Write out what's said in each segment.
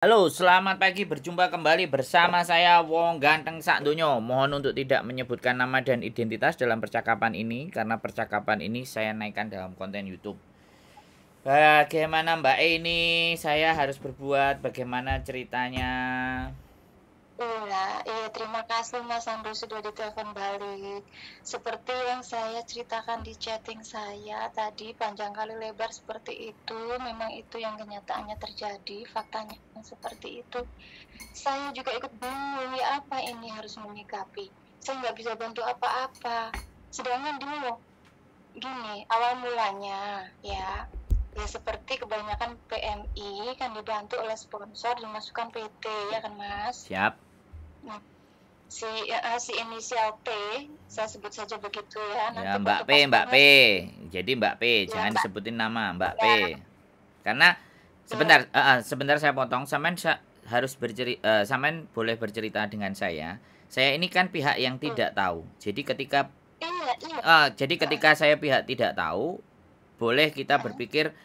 Halo, selamat pagi. Berjumpa kembali bersama saya Wong Ganteng Sak Donyo. Mohon untuk tidak menyebutkan nama dan identitas dalam percakapan ini karena percakapan ini saya naikkan dalam konten YouTube. Bagaimana Mbak E ini? Saya harus berbuat bagaimana ceritanya? Iya, iya, terima kasih Mas Andrew sudah ditelepon balik. Seperti yang saya ceritakan di chatting saya tadi, panjang kali lebar seperti itu, memang itu yang kenyataannya terjadi, faktanya seperti itu. Saya juga ikut bingung, ya apa ini harus menyikapi. Saya nggak bisa bantu apa-apa. Sedangkan dulu, gini, awal mulanya, ya seperti kebanyakan PMI kan dibantu oleh sponsor dimasukkan PT, ya kan Mas? Siap. Nah, si inisial P, saya sebut saja begitu ya, Ya, nanti Mbak waktu P, pas Mbak P. panas, Jadi Mbak P, ya jangan Mbak, disebutin nama Mbak P. ya, Karena ya, sebentar saya potong. Harus bercerita, Samen boleh bercerita dengan saya. Saya ini kan pihak yang iya, tidak tahu. iya, iya, Jadi ketika saya pihak tidak tahu, boleh kita berpikir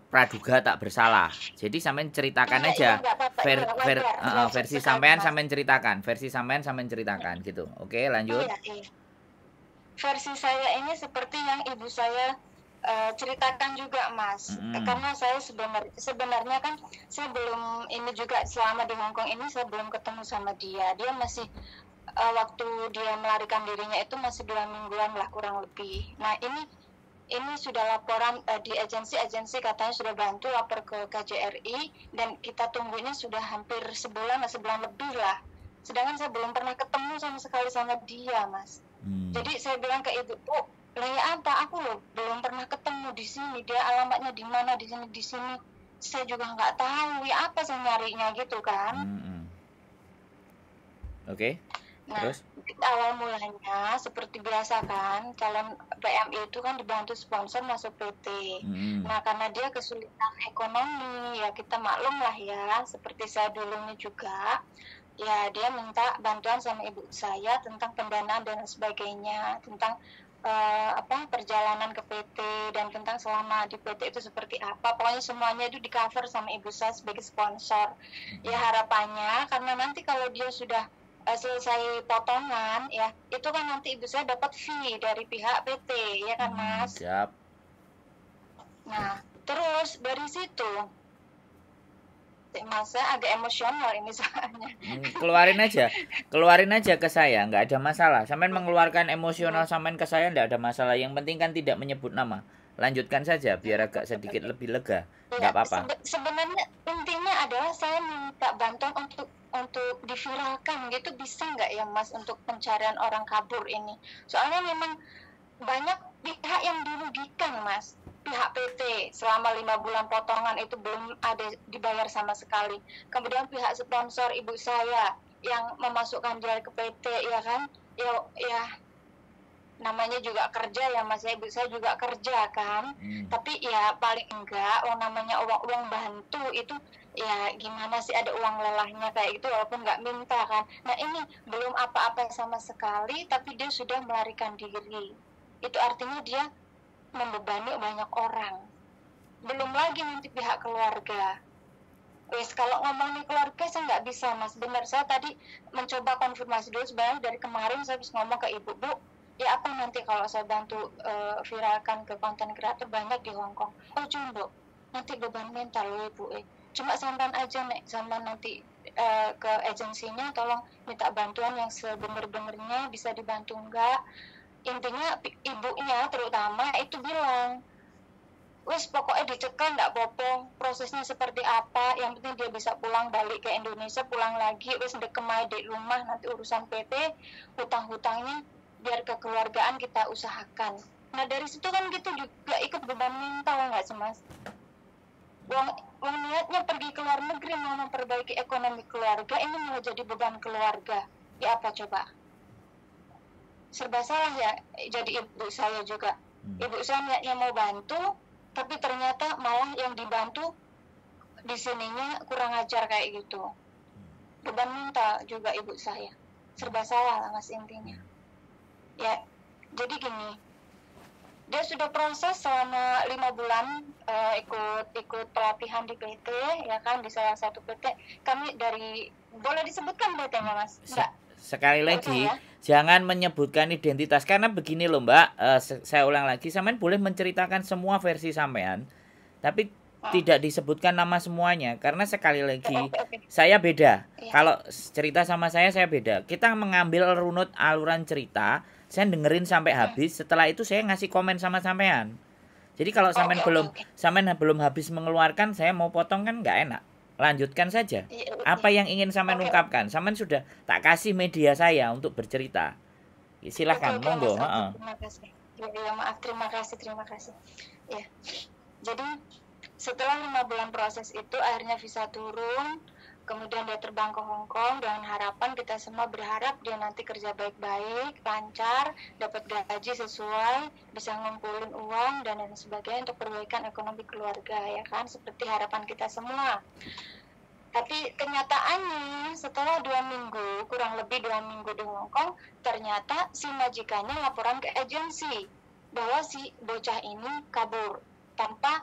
praduga tak bersalah. Jadi sampean ceritakan iya, iya, aja nggak apa-apa, iya, wajar, wajar versi sekali sampean Mas, sampean ceritakan gitu. Oke, lanjut. iya, iya. Versi saya ini seperti yang ibu saya ceritakan juga Mas, Mm-mm. karena saya sebenarnya kan saya belum ini juga selama di Hong Kong ini saya belum ketemu sama dia, dia masih waktu dia melarikan dirinya itu masih 2 mingguan lah kurang lebih. Nah ini sudah laporan di agensi katanya sudah bantu lapor ke KJRI dan kita tunggunya sudah hampir sebulan lebih lah. Sedangkan saya belum pernah ketemu sama sekali sama dia, Mas. Hmm. Jadi saya bilang ke ibu, Bu, lah ya apa? Aku loh belum pernah ketemu di sini. Dia alamatnya di mana? Di sini, di sini. Saya juga nggak tahu ya apa saya nyarinya gitu kan. Mm-mm. Oke. Nah, Terus? awal mulanya seperti biasa kan, calon PMI itu kan dibantu sponsor masuk PT. Mm-mm. Nah, karena dia kesulitan ekonomi, ya kita maklum lah ya, seperti saya dulunya juga, ya dia minta bantuan sama ibu saya tentang pendanaan dan sebagainya, tentang perjalanan ke PT dan tentang selama di PT itu seperti apa. Pokoknya semuanya itu di cover sama ibu saya sebagai sponsor. Ya harapannya karena nanti kalau dia sudah selesai potongan ya itu kan nanti ibu saya dapat fee dari pihak PT ya kan Mm, Mas. siap. Nah terus dari situ Mas saya agak emosional ini soalnya. Keluarin aja ke saya, nggak ada masalah. Sampean mengeluarkan emosional sampean ke saya nggak ada masalah. Yang penting kan tidak menyebut nama. Lanjutkan saja biar agak sedikit lebih lega, Ya, nggak apa-apa. sebenarnya intinya adalah saya minta bantuan untuk diviralkan gitu bisa nggak ya Mas untuk pencarian orang kabur ini. Soalnya memang banyak pihak yang dirugikan Mas. Pihak PT selama 5 bulan potongan itu belum ada dibayar sama sekali. Kemudian pihak sponsor ibu saya yang memasukkan dia ke PT ya kan. Ya, ya namanya juga kerja ya Mas ya, ibu saya juga kerja kan, Hmm. tapi ya paling enggak namanya uang bantu itu ya gimana sih ada uang lelahnya kayak gitu walaupun nggak minta kan. Nah ini belum apa-apa sama sekali tapi dia sudah melarikan diri, itu artinya dia membebani banyak orang, belum lagi nanti pihak keluarga. Wes kalau ngomongin keluarga saya nggak bisa Mas, benar saya tadi mencoba konfirmasi dulu, sebenarnya dari kemarin saya habis ngomong ke ibu, Bu ya apa nanti kalau saya bantu viralkan ke konten kreator banyak di Hong Kong. Oh Jumbo nanti beban mental loh ibu, cuma sampean aja nek sampean nanti ke agensinya tolong minta bantuan yang sebenar-benarnya bisa dibantu enggak. Intinya ibunya terutama itu bilang wes pokoknya dicekal nggak popo prosesnya seperti apa, yang penting dia bisa pulang balik ke Indonesia, pulang lagi wes dekemai di rumah, nanti urusan PT hutang-hutangnya biar kekeluargaan kita usahakan. Nah dari situ kan gitu juga ikut beban mental nggak sih Mas, uang uang niatnya pergi ke luar negeri mau memperbaiki ekonomi keluarga, ini malah jadi beban keluarga. Ya apa coba, serba salah ya. Jadi ibu saya juga, Hmm. ibu saya niatnya mau bantu tapi ternyata malah yang dibantu di sininya kurang ajar kayak gitu, beban mental juga ibu saya, serba salah lah Mas intinya. Ya jadi gini, dia sudah proses selama 5 bulan, ikut pelatihan di PT, ya kan, di salah satu PT. Kami dari, boleh disebutkan PT-nya Mas? Enggak. Sekali Enggak usah lagi, ya? jangan menyebutkan identitas karena begini loh Mbak, saya ulang lagi, sampean boleh menceritakan semua versi sampean, tapi tidak disebutkan nama semuanya karena sekali lagi Oke. saya beda. Iya. Kalau cerita sama saya beda. Kita mengambil runut aluran cerita, saya dengerin sampai habis, setelah itu saya ngasih komen sama sampean. Jadi kalau sampean belum habis mengeluarkan, saya mau potong kan nggak enak. Lanjutkan saja. Apa yang ingin sampean ungkapkan? Sampean sudah tak kasih media saya untuk bercerita. Silahkan, monggo. Terima kasih. Ya, maaf, terima kasih. Ya. Jadi setelah 5 bulan proses itu akhirnya visa turun, kemudian dia terbang ke Hong Kong dengan harapan, kita semua berharap dia nanti kerja baik-baik, lancar, dapat gaji sesuai, bisa ngumpulin uang dan lain sebagainya untuk perbaikan ekonomi keluarga, ya kan, seperti harapan kita semua. Tapi kenyataannya setelah 2 minggu, kurang lebih 2 minggu di Hong Kong, ternyata si majikannya laporan ke agensi bahwa si bocah ini kabur tanpa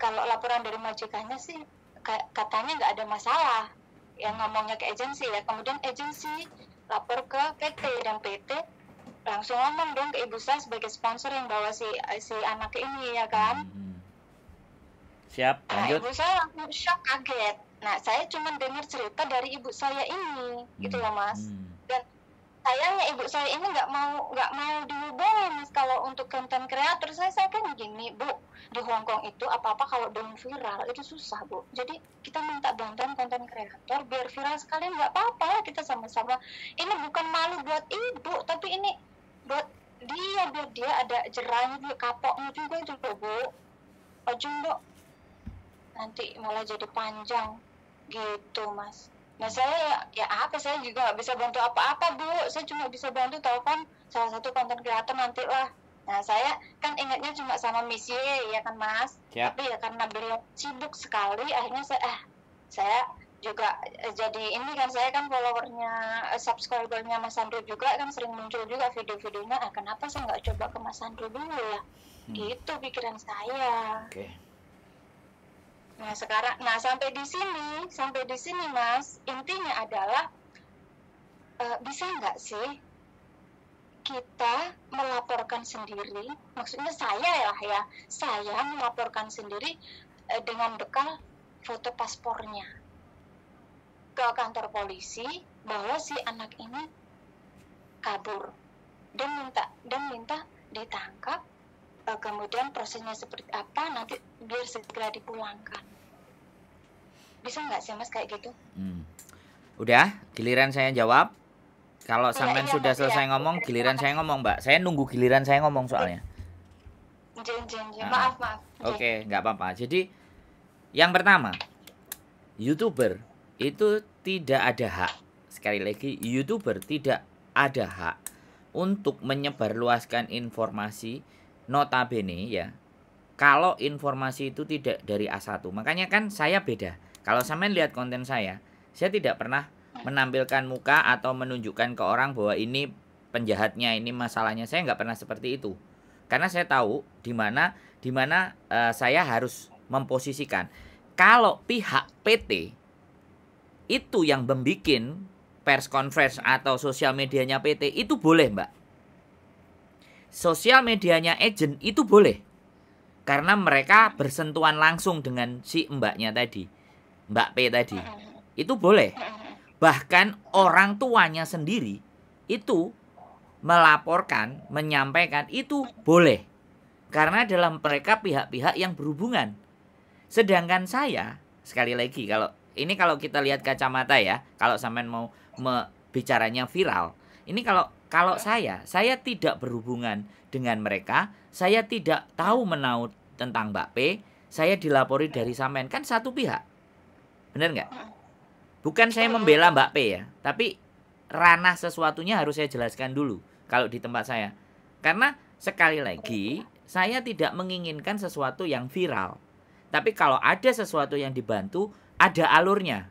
kalau laporan dari majikannya sih katanya nggak ada masalah, yang ngomongnya ke agensi ya. Kemudian agensi lapor ke PT dan PT langsung ngomong dong ke ibu saya sebagai sponsor yang bawa si anak ini, ya kan. Siap, lanjut. Nah, ibu saya langsung shock, kaget. Nah, saya cuma dengar cerita dari ibu saya ini, gitu loh Mas. Dan sayangnya ibu saya ini nggak mau dihubungi Mas. Kalau untuk konten kreator saya kan gini Bu, di Hong Kong itu apa-apa kalau belum viral itu susah Bu. Jadi kita minta bantuan konten kreator biar viral sekalian, nggak apa-apa, kita sama-sama. Ini bukan malu buat ibu, tapi ini buat dia, biar dia ada jerahnya, dia kapoknya juga itu Bu. Ujung Bu, nanti malah jadi panjang gitu Mas. Nah saya saya juga nggak bisa bantu apa-apa Bu, saya cuma bisa bantu telepon salah satu konten kreator nantilah. Nah saya kan ingatnya cuma sama Miss Y, ya kan Mas. Siap. Tapi ya karena beliau sibuk sekali, akhirnya saya juga jadi ini kan, saya kan followernya, subscribernya Mas Sandro juga kan, sering muncul juga video-videonya. Kenapa saya nggak coba ke Mas Sandro dulu ya? Gitu pikiran saya. Oke. Nah sekarang, sampai di sini Mas, intinya adalah bisa nggak sih kita melaporkan sendiri, maksudnya saya melaporkan sendiri dengan bekal foto paspornya ke kantor polisi bahwa si anak ini kabur dan minta ditangkap, kemudian prosesnya seperti apa nanti biar segera dipulangkan. Bisa nggak sih Mas kayak gitu? Udah, giliran saya jawab. Kalau sampean sudah selesai ngomong, giliran saya ngomong Mbak. Saya nunggu giliran saya ngomong soalnya. Maaf. Oke, nggak apa-apa. Jadi yang pertama, YouTuber itu tidak ada hak. Sekali lagi, YouTuber tidak ada hak untuk menyebarluaskan informasi, notabene ya, kalau informasi itu tidak dari A1. Makanya kan saya beda. Kalau sampean lihat konten saya tidak pernah menampilkan muka atau menunjukkan ke orang bahwa ini penjahatnya, ini masalahnya. Saya nggak pernah seperti itu. Karena saya tahu di mana saya harus memposisikan. Kalau pihak PT itu yang membuat pers conference atau sosial medianya PT itu boleh Mbak. Sosial medianya agent itu boleh. Karena mereka bersentuhan langsung dengan si mbaknya tadi, Mbak P tadi. Itu boleh. Bahkan orang tuanya sendiri itu melaporkan, menyampaikan itu boleh. Karena dalam mereka pihak-pihak yang berhubungan. Sedangkan saya, sekali lagi, kalau kita lihat kacamata ya, kalau sampean mau bicaranya viral, ini kalau saya tidak berhubungan dengan mereka, saya tidak tahu menahu tentang Mbak P, saya dilapori dari sampean, kan satu pihak. Benar nggak? Bukan saya membela Mbak P ya, tapi ranah sesuatunya harus saya jelaskan dulu kalau di tempat saya. Karena sekali lagi, saya tidak menginginkan sesuatu yang viral. Tapi kalau ada sesuatu yang dibantu, ada alurnya.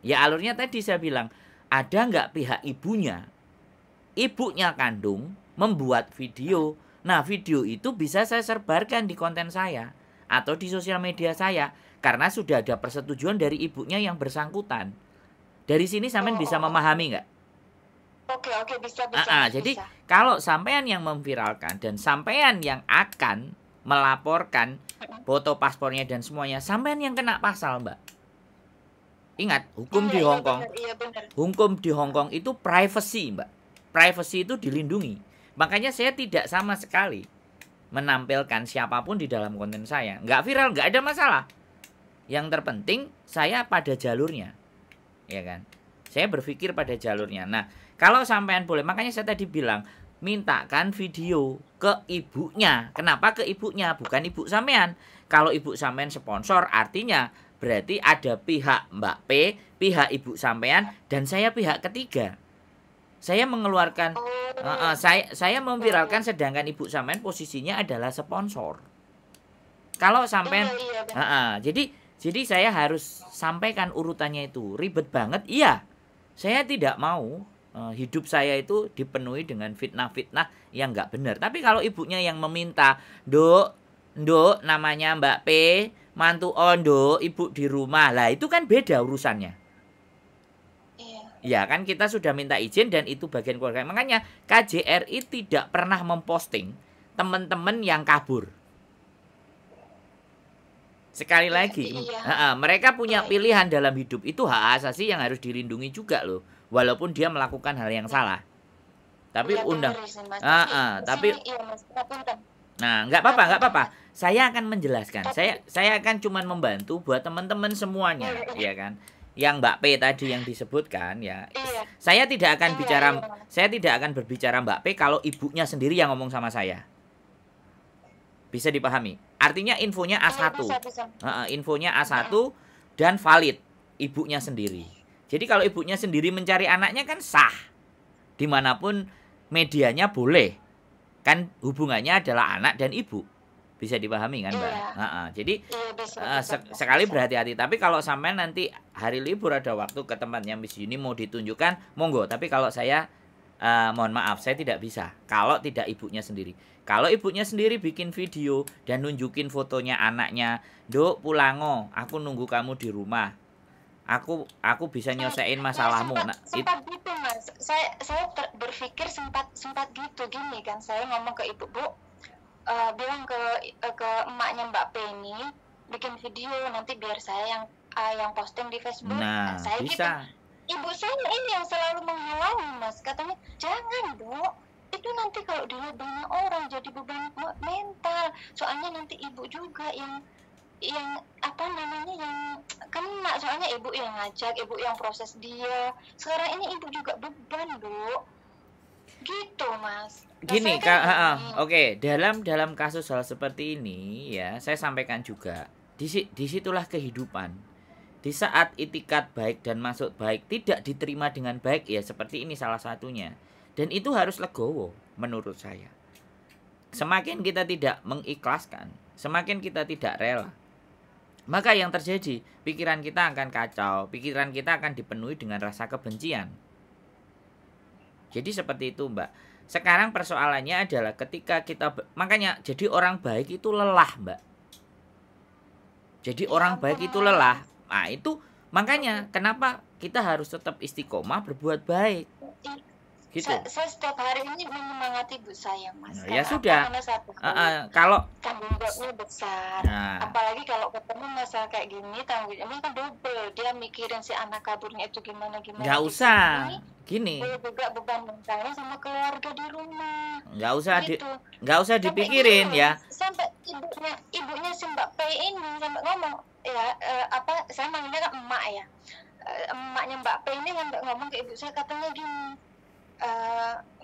Ya alurnya tadi saya bilang, ada nggak pihak ibunya kandung membuat video, Nah, video itu bisa saya sebarkan di konten saya atau di sosial media saya karena sudah ada persetujuan dari ibunya yang bersangkutan. Dari sini sampean bisa memahami nggak? Oke, bisa. Jadi kalau sampean yang memviralkan dan sampean yang akan melaporkan foto paspornya dan semuanya, sampean yang kena pasal, Mbak. Ingat, hukum di Hong Kong. Hukum di Hong Kong itu privacy, Mbak. Privacy itu dilindungi. Makanya saya tidak sama sekali menampilkan siapapun di dalam konten saya. Nggak viral, nggak ada masalah. Yang terpenting saya pada jalurnya. Ya kan? Saya berpikir pada jalurnya. Nah, kalau sampean boleh, makanya saya tadi bilang, mintakan video ke ibunya. Kenapa ke ibunya? Bukan ibu sampean. Kalau ibu sampean sponsor, artinya berarti ada pihak Mbak P, pihak ibu sampean, dan saya pihak ketiga. Saya mengeluarkan, saya memviralkan sedangkan ibu sampean posisinya adalah sponsor. Kalau sampean, jadi saya harus sampaikan urutannya itu. Ribet banget, iya. Saya tidak mau hidup saya itu dipenuhi dengan fitnah-fitnah yang nggak benar. Tapi kalau ibunya yang meminta, Nduk, namanya Mbak P, mantu Nduk, ibu di rumah, lah itu kan beda urusannya. Ya kan kita sudah minta izin dan itu bagian keluarga. Makanya KJRI tidak pernah memposting teman-teman yang kabur. Sekali lagi, mereka punya pilihan dalam hidup, itu hak asasi yang harus dilindungi juga loh. Walaupun dia melakukan hal yang salah. Tapi nggak apa-apa. Saya akan menjelaskan. Saya akan cuman membantu buat teman-teman semuanya, ya kan. Yang Mbak P tadi yang disebutkan ya. Saya tidak akan berbicara Mbak P kalau ibunya sendiri yang ngomong sama saya. Bisa dipahami. Artinya infonya A1. Infonya A1 dan valid ibunya sendiri. Jadi kalau ibunya sendiri mencari anaknya kan sah. Dimanapun medianya boleh. Kan hubungannya adalah anak dan ibu. Bisa dipahami kan, Mbak? Jadi sekali berhati-hati. Tapi kalau sampai nanti hari libur ada waktu ke tempatnya Miss Yuni mau ditunjukkan, monggo. Tapi kalau saya mohon maaf, saya tidak bisa. Kalau tidak ibunya sendiri. Kalau ibunya sendiri bikin video dan nunjukin fotonya anaknya, Duk pulango, aku nunggu kamu di rumah. Aku bisa nyelesain masalahmu. Sempat gitu Mas. Saya berpikir sempat gitu gini kan. Saya ngomong ke ibu, Bu, bilang ke emaknya Mbak P ini bikin video nanti biar saya yang posting di Facebook. Nah, saya bisa. Gitu. Ibu saya ini yang selalu menghalangi Mas. Katanya jangan Bu. Itu nanti kalau dilihat banyak orang jadi beban mental. Soalnya nanti ibu juga yang kena, soalnya ibu yang ngajak, ibu yang proses dia. Sekarang ini ibu juga beban, Bu. Gitu, Mas. Gini, oke, dalam kasus hal seperti ini ya, saya sampaikan juga. Disitulah kehidupan. Di saat itikat baik dan maksud baik tidak diterima dengan baik, ya seperti ini salah satunya. Dan itu harus legowo menurut saya. Semakin kita tidak mengikhlaskan, semakin kita tidak rela, maka yang terjadi, pikiran kita akan kacau, pikiran kita akan dipenuhi dengan rasa kebencian. Jadi seperti itu, Mbak. Sekarang persoalannya adalah ketika kita, makanya jadi orang baik itu lelah, Mbak. Jadi orang baik itu lelah. Nah itu makanya kenapa kita harus tetap istiqomah berbuat baik. Gitu. Saya setiap hari ini menyemangati ibu saya, Mas. Nah, ya sudah. Kalau tanggung jawabnya besar, apalagi kalau ketemu masalah kayak gini, tanggung jawabnya kan double. Dia mikirin si anak kaburnya itu gimana. Nggak usah. Gini. Juga beban mentalnya sama keluarga di rumah. Nggak usah dipikirin gini, ya. Sampai ibunya si Mbak P ini sampai ngomong, saya manggilnya kan emak ya. Emaknya Mbak P ini sampai ngomong ke ibu saya, katanya gini.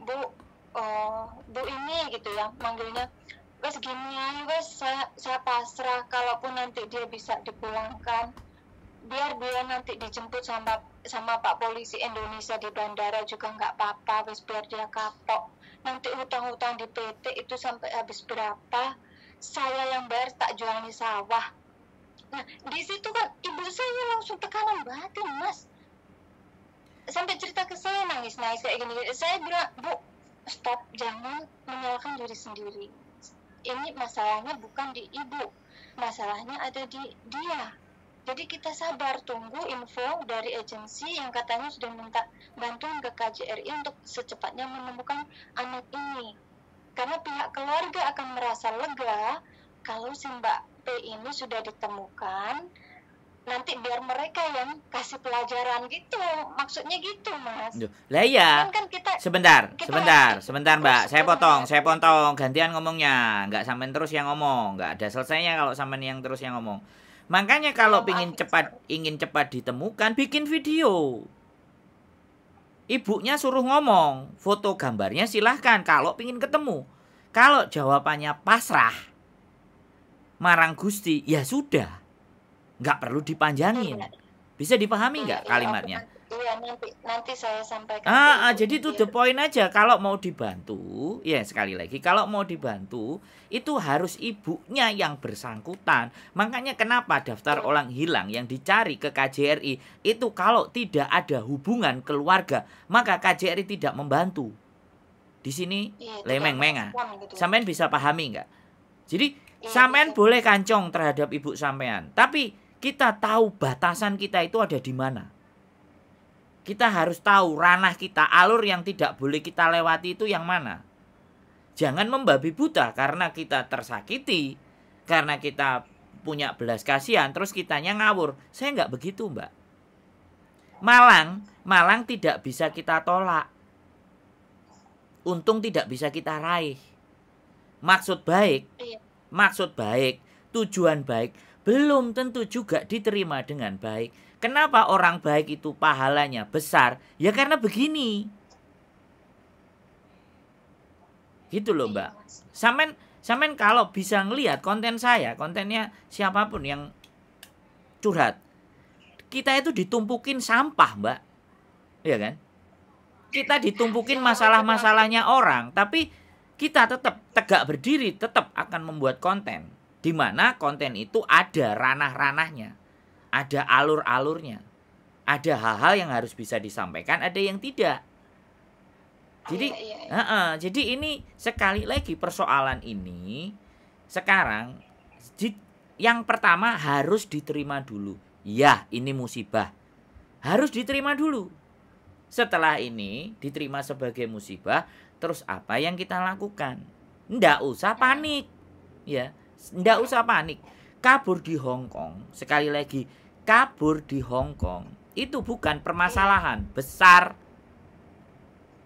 Bu ini gitu ya manggilnya, wes gini aja wes, saya pasrah, kalaupun nanti dia bisa dipulangkan, biar dia nanti dijemput sama Pak Polisi Indonesia di bandara juga nggak apa-apa, wes biar dia kapok, nanti hutang-hutang di PT itu sampai habis berapa saya yang bayar, tak jual di sawah. Nah di situ kan ibu saya langsung tekanan batin, Mas. Sampai cerita ke saya nangis kayak gini. Saya bilang, Bu, stop, jangan menyalahkan diri sendiri. Ini masalahnya bukan di ibu, masalahnya ada di dia. Jadi kita sabar, tunggu info dari agensi yang katanya sudah minta bantuan ke KJRI untuk secepatnya menemukan anak ini. Karena pihak keluarga akan merasa lega kalau si Mbak P ini sudah ditemukan, nanti biar mereka yang kasih pelajaran gitu. Maksudnya gitu, Mas. Lah iya. Kan kita Sebentar Mbak, saya potong, sebelumnya. gantian ngomongnya, nggak sampean terus yang ngomong, nggak ada selesainya kalau sampean yang terus yang ngomong. Makanya kalau ingin cepat ditemukan, bikin video. Ibunya suruh ngomong, foto gambarnya silahkan kalau pingin ketemu. Kalau jawabannya pasrah, marang Gusti, ya sudah, nggak perlu dipanjangin. Bisa dipahami nggak kalimatnya? Iya, nanti saya sampaikan. Jadi itu the point aja. Kalau mau dibantu, ya sekali lagi, kalau mau dibantu, itu harus ibunya yang bersangkutan. Makanya kenapa daftar orang hilang yang dicari ke KJRI, itu kalau tidak ada hubungan keluarga, maka KJRI tidak membantu. Di sini, lemeng-menga. Sampean bisa pahami nggak? Jadi, sampean boleh kancong terhadap ibu sampean. Tapi, kita tahu batasan kita itu ada di mana. Kita harus tahu ranah kita, alur yang tidak boleh kita lewati itu yang mana. Jangan membabi buta karena kita tersakiti, karena kita punya belas kasihan, terus kitanya ngawur. Saya nggak begitu, Mbak. Malang tidak bisa kita tolak. Untung tidak bisa kita raih. Maksud baik, tujuan baik, belum tentu juga diterima dengan baik. Kenapa orang baik itu pahalanya besar? Ya karena begini. Gitu loh, Mbak. Sampean kalau bisa ngelihat konten saya, kontennya siapapun yang curhat, kita itu ditumpukin sampah, Mbak. Iya kan? Kita ditumpukin masalah-masalahnya orang, tapi kita tetap tegak berdiri, tetap akan membuat konten. Di mana konten itu ada ranah-ranahnya. Ada alur-alurnya. Ada hal-hal yang harus bisa disampaikan, ada yang tidak. Jadi, jadi ini sekali lagi persoalan ini sekarang yang pertama harus diterima dulu. Ya, ini musibah. Harus diterima dulu. Setelah ini diterima sebagai musibah, terus apa yang kita lakukan? Nggak usah panik. Ya, nggak usah panik. Kabur di Hong Kong, sekali lagi, kabur di Hong Kong itu bukan permasalahan besar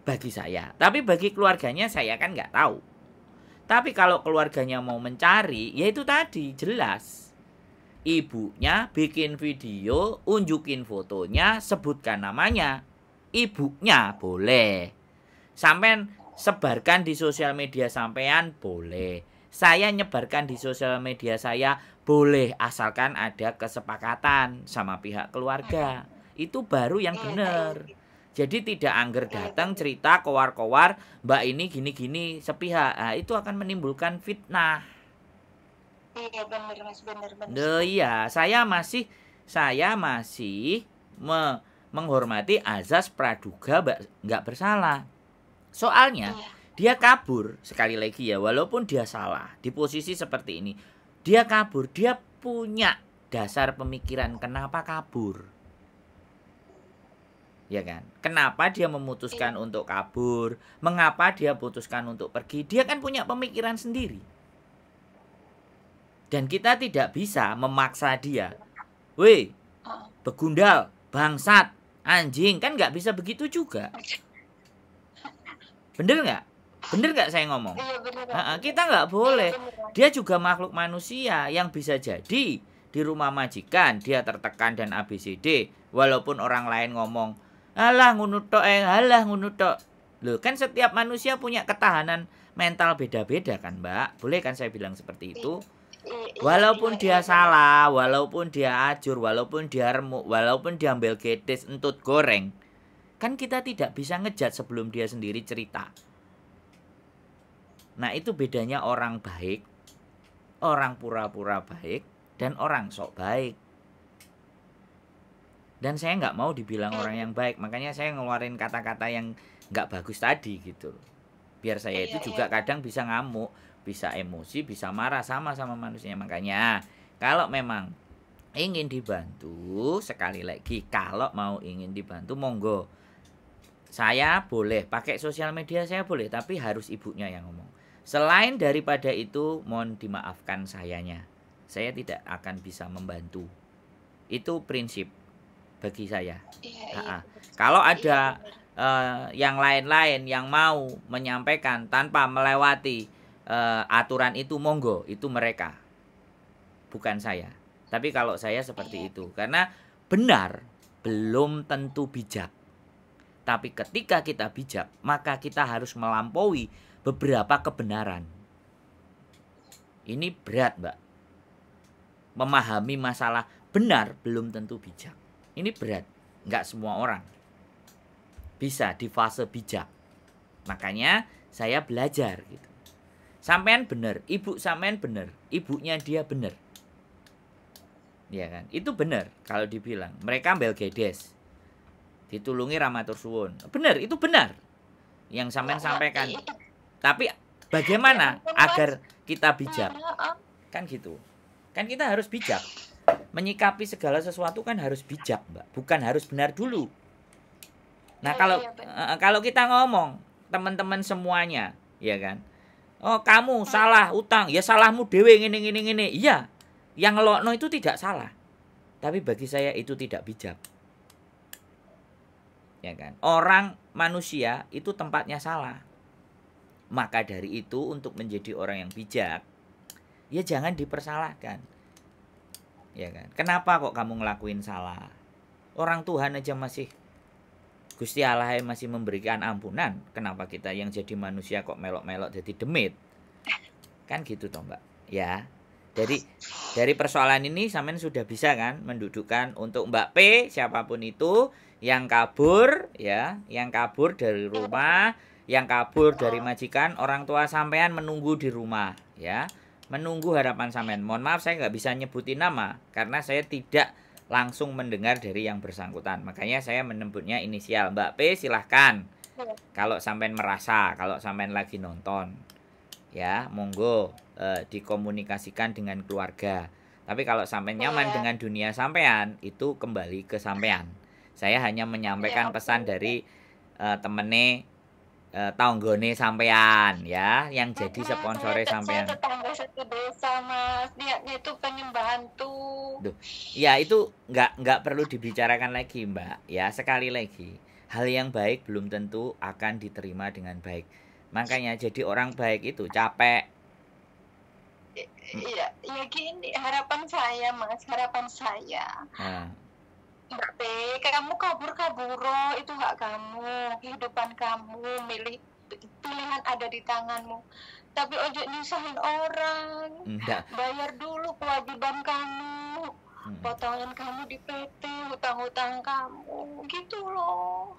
bagi saya. Tapi bagi keluarganya saya kan nggak tahu. Tapi kalau keluarganya mau mencari, ya itu tadi jelas. Ibunya bikin video, unjukin fotonya, sebutkan namanya. Ibunya boleh. Sampean sebarkan di sosial media sampean boleh. Saya nyebarkan di sosial media saya boleh, asalkan ada kesepakatan sama pihak keluarga. Itu baru yang benar. Jadi tidak angger datang cerita kowar-kowar, Mbak ini gini-gini sepihak. Nah, itu akan menimbulkan fitnah. Iya benar, Mas, benar. Iya, saya masih menghormati azas praduga nggak bersalah. Soalnya dia kabur, sekali lagi ya, walaupun dia salah di posisi seperti ini, dia kabur, dia punya dasar pemikiran kenapa kabur. Ya kan? Kenapa dia memutuskan untuk kabur? Mengapa dia putuskan untuk pergi? Dia kan punya pemikiran sendiri. Dan kita tidak bisa memaksa dia. Weh, begundal, bangsat, anjing, kan nggak bisa begitu juga. Bener nggak? Bener nggak saya ngomong? Kita nggak boleh. Dia juga makhluk manusia yang bisa jadi di rumah majikan dia tertekan dan ABCD. Walaupun orang lain ngomong, alah ngunutok, Loh, kan setiap manusia punya ketahanan mental beda-beda kan, Mbak? Boleh kan saya bilang seperti itu? Walaupun dia salah, walaupun dia ajur, walaupun dia remuk, walaupun dia ambil gedes, entut goreng, kan kita tidak bisa ngejat sebelum dia sendiri cerita. Nah, itu bedanya orang baik, orang pura-pura baik, dan orang sok baik. Dan saya nggak mau dibilang orang yang baik, makanya saya ngeluarin kata-kata yang nggak bagus tadi gitu. Biar saya itu juga kadang bisa ngamuk, bisa emosi, bisa marah sama manusia. Makanya kalau memang ingin dibantu, sekali lagi kalau mau ingin dibantu monggo. Saya boleh pakai sosial media, saya boleh, tapi harus ibunya yang ngomong. Selain daripada itu, mohon dimaafkan sayanya. Saya tidak akan bisa membantu. Itu prinsip bagi saya. Kalau ada yang lain-lain yang mau menyampaikan tanpa melewati aturan itu, monggo, itu mereka, bukan saya. Tapi kalau saya seperti itu, karena benar belum tentu bijak. Tapi ketika kita bijak, maka kita harus melampaui beberapa kebenaran. Ini berat, Mbak. Memahami masalah benar belum tentu bijak. Ini berat. Nggak semua orang bisa di fase bijak. Makanya saya belajar gitu. Sampean benar, ibu sampean benar, ibunya dia benar. Ya kan? Itu benar kalau dibilang. Mereka belgedes. Ditulungi ramatur suwun. Benar, itu benar. Yang sampean sampaikan. Tapi bagaimana agar kita bijak? Kan gitu. Kan kita harus bijak. Menyikapi segala sesuatu kan harus bijak, Mbak. Bukan harus benar dulu. Nah, kalau kita ngomong, teman-teman semuanya, ya kan? Oh, kamu salah utang. Ya salahmu dewe ngene. Iya. Yang ngelokno itu tidak salah. Tapi bagi saya itu tidak bijak. Ya kan? Orang manusia itu tempatnya salah. Maka dari itu untuk menjadi orang yang bijak, ya jangan dipersalahkan. Ya kan? Kenapa kok kamu ngelakuin salah? Orang Tuhan aja masih Gusti Allah masih memberikan ampunan. Kenapa kita yang jadi manusia kok melok-melok jadi demit? Kan gitu toh, Mbak. Ya. Jadi dari persoalan ini sampean sudah bisa kan mendudukkan untuk Mbak P, siapapun itu yang kabur, ya, yang kabur dari rumah, yang kabur dari majikan, orang tua sampean menunggu di rumah, ya, menunggu harapan sampean. Mohon maaf saya nggak bisa nyebutin nama karena saya tidak langsung mendengar dari yang bersangkutan. Makanya saya menyebutnya inisial. Mbak P silahkan. Kalau sampean merasa, kalau sampean lagi nonton, ya, monggo dikomunikasikan dengan keluarga. Tapi kalau sampean nyaman dengan dunia sampean, itu kembali ke sampean. Saya hanya menyampaikan pesan dari temene tanggone sampean, ya, yang jadi sponsore sampean. Saya tetangga satu desa, Mas. Dia itu pengen bantu. Duh, ya itu nggak perlu dibicarakan lagi, Mbak. Ya, sekali lagi, hal yang baik belum tentu akan diterima dengan baik. Makanya jadi orang baik itu capek. Iya, ya gini, harapan saya, Mas, harapan saya. Mbak P, kamu kabur-kaburo, itu hak kamu, kehidupan kamu, pilihan ada di tanganmu. Tapi ojo nyusahin orang. Bayar dulu kewajiban kamu. Potongan kamu di PT, hutang-hutang kamu, gitu loh.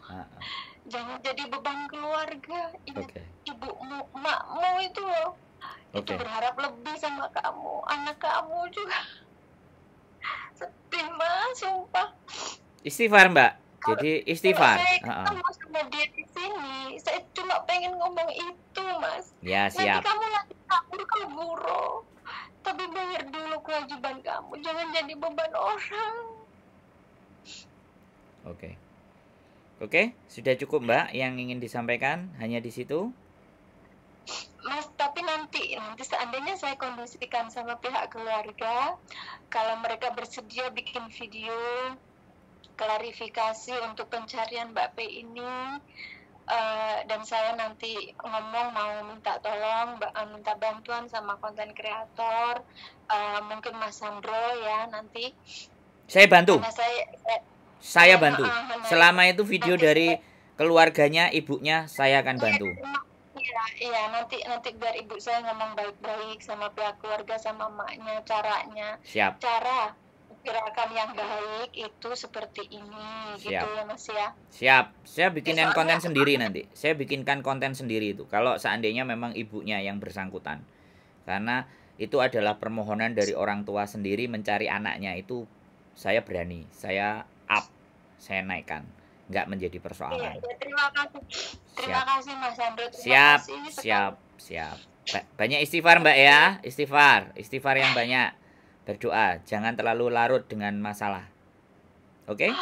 Jangan jadi beban keluarga. Ibumu, emakmu itu loh. Itu berharap lebih sama kamu, anak kamu juga. Sedih, Mas, sumpah. Istighfar, Mbak. Jadi istighfar. Saya ketemu sama dia di sini, saya cuma pengen ngomong itu, Mas. Ya, siap. Nanti kamu lagi kabur, tapi bayar dulu kewajiban kamu, jangan jadi beban orang. Oke, sudah cukup, Mbak, yang ingin disampaikan hanya di situ. Mas, tapi nanti seandainya saya kondisikan sama pihak keluarga, kalau mereka bersedia bikin video klarifikasi untuk pencarian Mbak P ini, dan saya nanti ngomong mau minta tolong, minta bantuan sama konten kreator, mungkin Mas Sandro ya nanti. Saya bantu. Saya bantu. Selama itu video dari keluarganya, ibunya, saya akan bantu. Iya, nanti biar ibu saya ngomong baik-baik sama pihak keluarga, sama emaknya, caranya. Siap. Cara gerakan yang baik itu seperti ini. Siap. Gitu ya, Mas ya. Siap. Saya bikinkan konten sendiri nanti. Saya bikinkan konten sendiri itu. Kalau seandainya memang ibunya yang bersangkutan. Karena itu adalah permohonan dari orang tua sendiri mencari anaknya, itu saya berani. Saya up. Saya naikkan. nggak menjadi Iya, persoalan. ya, terima kasih. Terima Siap. kasih Mas Andro. Terima Siap, kasih sekali. siap, siap. Banyak istighfar Mbak ya, istighfar yang banyak. Berdoa, jangan terlalu larut dengan masalah. Oke?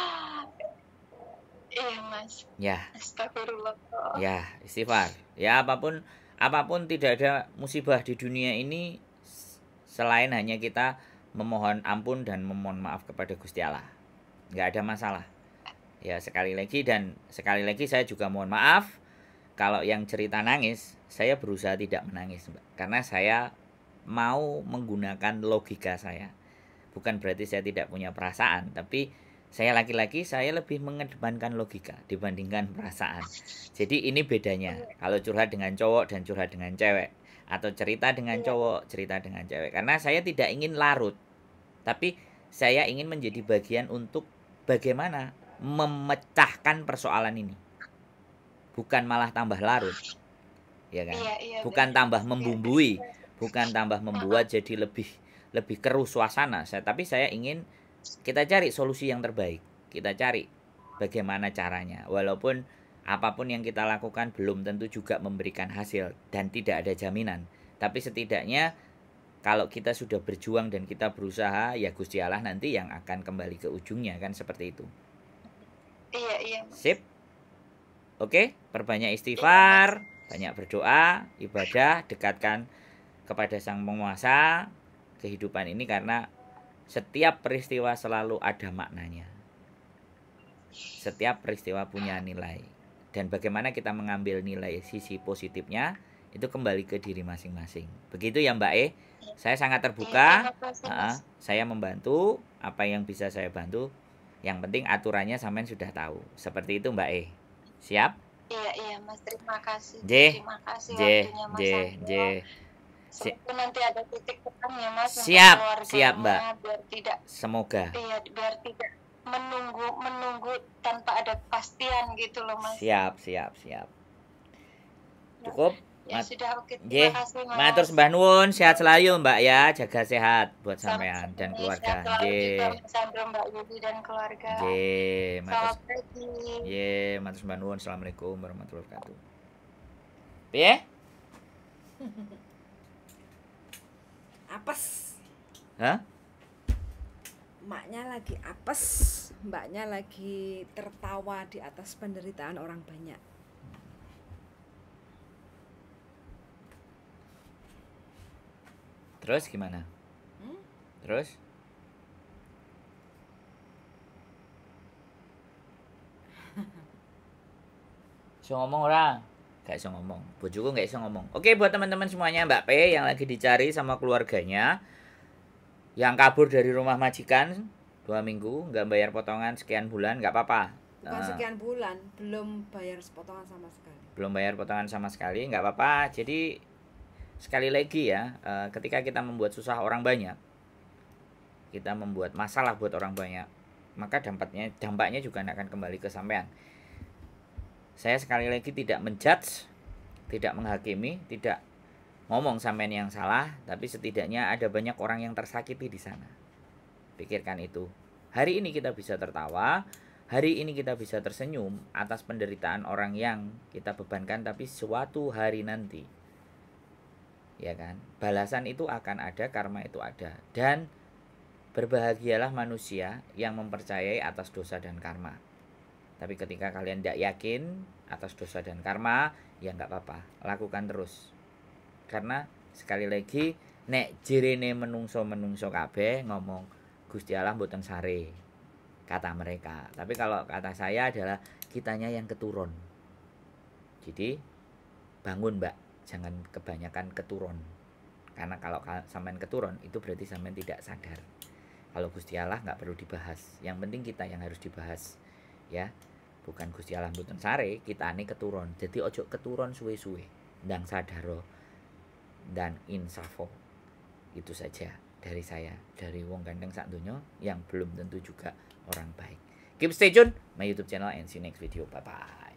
Iya Mas. Ya, Astagfirullah. ya, istighfar. Ya, apapun tidak ada musibah di dunia ini selain hanya kita memohon ampun dan memohon maaf kepada Gusti Allah. Nggak ada masalah. Ya, sekali lagi saya juga mohon maaf kalau yang cerita nangis, saya berusaha tidak menangis, Mbak. Karena saya mau menggunakan logika saya. Bukan berarti saya tidak punya perasaan, tapi saya laki-laki, saya lebih mengedepankan logika dibandingkan perasaan. Jadi ini bedanya. Kalau curhat dengan cowok dan curhat dengan cewek, atau cerita dengan cowok, cerita dengan cewek. Karena saya tidak ingin larut, tapi saya ingin menjadi bagian untuk bagaimana memecahkan persoalan ini. Bukan malah tambah larut. Ya kan? Iya, Bukan tambah membumbui, bukan tambah membuat jadi lebih keruh suasana. Tapi saya ingin kita cari solusi yang terbaik. Kita cari bagaimana caranya. Walaupun apapun yang kita lakukan belum tentu juga memberikan hasil dan tidak ada jaminan. Tapi setidaknya kalau kita sudah berjuang dan kita berusaha, ya Gusti Allah nanti yang akan kembali ke ujungnya, kan seperti itu. Iya. Sip. Oke, perbanyak istighfar, banyak berdoa, ibadah, dekatkan kepada Sang Penguasa kehidupan ini, karena setiap peristiwa selalu ada maknanya. Setiap peristiwa punya nilai. Dan bagaimana kita mengambil nilai sisi positifnya, itu kembali ke diri masing-masing. Begitu ya Mbak E. Saya sangat terbuka. Saya membantu apa yang bisa saya bantu. Yang penting aturannya sampean sudah tahu. Seperti itu Mbak E. Siap? Iya Mas, terima kasih. J, Terima kasih J, waktunya Mas J, Andro. J. Semoga nanti ada titik terang ya Mas Siap, untuk siap Mbak. biar tidak, Semoga. iya, biar tidak menunggu tanpa ada kepastian gitu loh Mas. Siap. Cukup? Ya sudah, oke. Nggih, Terima kasih Mas. matur sembah nuwun, sehat selalu Mbak ya, jaga sehat buat sampean dan keluarga. Sehat selalu juga Nggih. Mas Andro, Mbak Yudi dan keluarga. Nggih, Selamat pagi. Nggih, matur sembah nuwun. Assalamualaikum warahmatullahi wabarakatuh. Piye? Apes. Hah? Maknya lagi apes, mbaknya lagi tertawa di atas penderitaan orang banyak. Terus gimana? Terus? Iso ngomong ora? Gak iso ngomong. Bojoku gak iso ngomong. Oke, buat teman-teman semuanya, Mbak P yang lagi dicari sama keluarganya, yang kabur dari rumah majikan 2 minggu, nggak bayar potongan sekian bulan, nggak apa-apa. Bukan sekian bulan, belum bayar potongan sama sekali. Belum bayar potongan sama sekali, nggak apa-apa. Jadi sekali lagi ya, ketika kita membuat susah orang banyak, kita membuat masalah buat orang banyak, maka dampaknya juga akan kembali ke sampean. Saya sekali lagi tidak menjudge, tidak menghakimi, tidak ngomong sampean yang salah, tapi setidaknya ada banyak orang yang tersakiti di sana. Pikirkan itu. Hari ini kita bisa tertawa, hari ini kita bisa tersenyum atas penderitaan orang yang kita bebankan, tapi suatu hari nanti, ya kan, balasan itu akan ada, karma itu ada. Dan berbahagialah manusia yang mempercayai atas dosa dan karma. Tapi ketika kalian tidak yakin atas dosa dan karma, ya nggak apa-apa, lakukan terus. Karena sekali lagi, nek jirene menungso kabeh ngomong Gusti Allah mboten sare, kata mereka. Tapi kalau kata saya adalah kitanya yang keturun. Jadi bangun Mbak, jangan kebanyakan keturun. Karena kalau sampean keturun itu berarti sampean tidak sadar. Kalau Gusti Allah nggak perlu dibahas, yang penting kita yang harus dibahas, ya. Bukan Gusti Allah mboten sare, kitane keturun. Jadi ojo keturun suwe-suwe, ndang sadaro dan insafo. Itu saja dari saya, dari wong ganteng sak donya yang belum tentu juga orang baik. Keep stay tune my YouTube channel and see you next video. Bye bye.